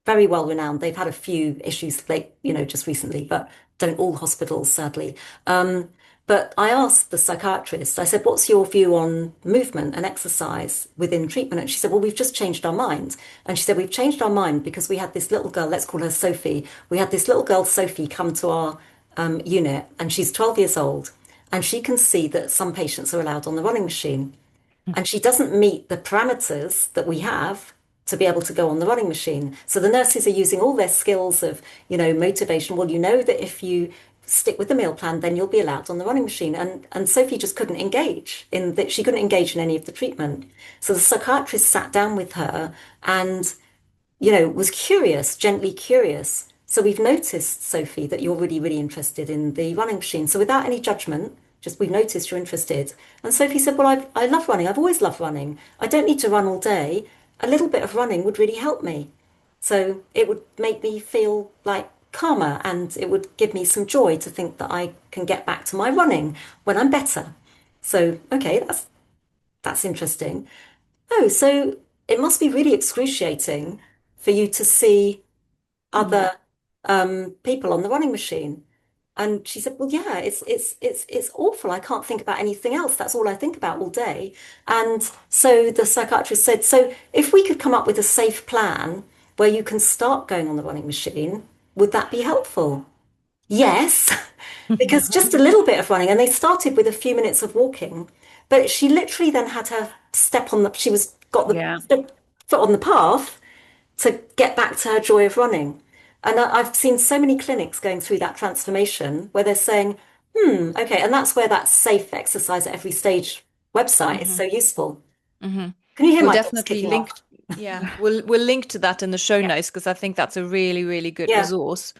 very well renowned. They've had a few issues, like, just recently, but don't all hospitals, sadly. But I asked the psychiatrist, I said, what's your view on movement and exercise within treatment? And she said, well, we've just changed our mind. And she said, we've changed our mind because we had this little girl, let's call her Sophie. We had this little girl, Sophie, come to our unit, and she's 12 years old. And she can see that some patients are allowed on the running machine. And she doesn't meet the parameters that we have to be able to go on the running machine. So the nurses are using all their skills of, motivation. Well, that if you stick with the meal plan, then you'll be allowed on the running machine. And Sophie just couldn't engage in that. She couldn't engage in any of the treatment. So the psychiatrist sat down with her and, was curious, gently curious. So we've noticed, Sophie, that you're really, really interested in the running machine. So without any judgment, just we've noticed you're interested. And Sophie said, well, I love running. I've always loved running. I don't need to run all day. A little bit of running would really help me. So it would make me feel like calmer, and it would give me some joy to think that I can get back to my running when I'm better. So, okay, that's interesting. Oh, so it must be really excruciating for you to see other people on the running machine. And she said, well, yeah, it's awful. I can't think about anything else. That's all I think about all day. And so the psychiatrist said, so if we could come up with a safe plan where you can start going on the running machine, would that be helpful? Yes, because just a little bit of running, and they started with a few minutes of walking, but she literally then had her got the foot on the path to get back to her joy of running. And I've seen so many clinics going through that transformation where they're saying, okay, and that's where that safe exercise at every stage website is so useful. Can you hear my definitely link? Yeah, we'll link to that in the show notes, because I think that's a really, really good resource.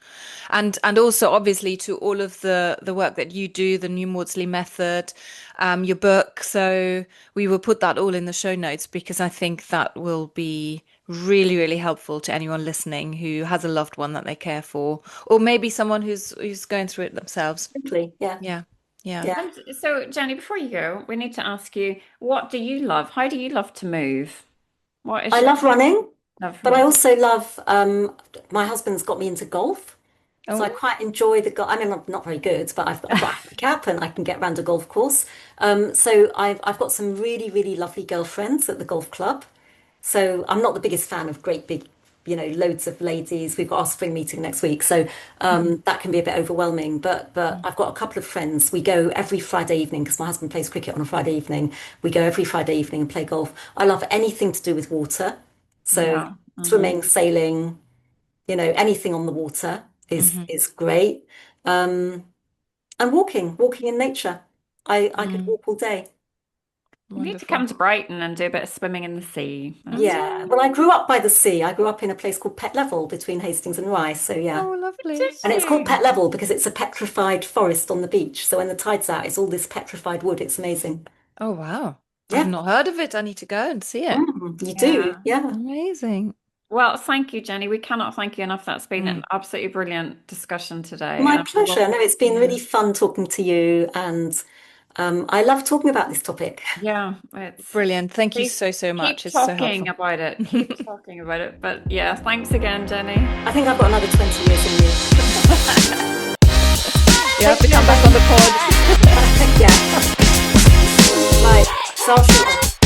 And also obviously to all of the work that you do, the new Maudsley method, your book. So we will put that all in the show notes, because I think that will be really, really helpful to anyone listening who has a loved one that they care for, or maybe someone who's going through it themselves. Simply, yeah. And so, Jenny, before you go, we need to ask you, what do you love? How do you love to move? I love running, but I also love, my husband's got me into golf. So I quite enjoy the golf. I mean, I'm not very good, but I've got a handicap and I can get around a golf course. So I've got some really, really lovely girlfriends at the golf club. So I'm not the biggest fan of great big, loads of ladies. We've got our spring meeting next week. So that can be a bit overwhelming. But I've got a couple of friends. We go every Friday evening because my husband plays cricket on a Friday evening. We go every Friday evening and play golf. I love anything to do with water. So swimming, sailing, anything on the water is great. And walking in nature. I could walk all day. You need to come to Brighton and do a bit of swimming in the sea. Yeah. Well, I grew up by the sea. I grew up in a place called Pett Level between Hastings and Rye. So yeah. Oh, lovely. And it's called Pett Level because it's a petrified forest on the beach. So when the tide's out, it's all this petrified wood. It's amazing. Oh, wow. Yeah. I've not heard of it. I need to go and see it. You do. Yeah. Amazing. Well, thank you, Jenny. We cannot thank you enough. That's been an absolutely brilliant discussion today. My pleasure. No, it's been really fun talking to you, and I love talking about this topic. Yeah, it's brilliant. Thank you so much. Keep talking about it. Keep talking about it. But yeah, thanks again, Jenny. I think I've got another 20 years in you. You have to come back on the pod. Yeah. Right. So I'll shoot off.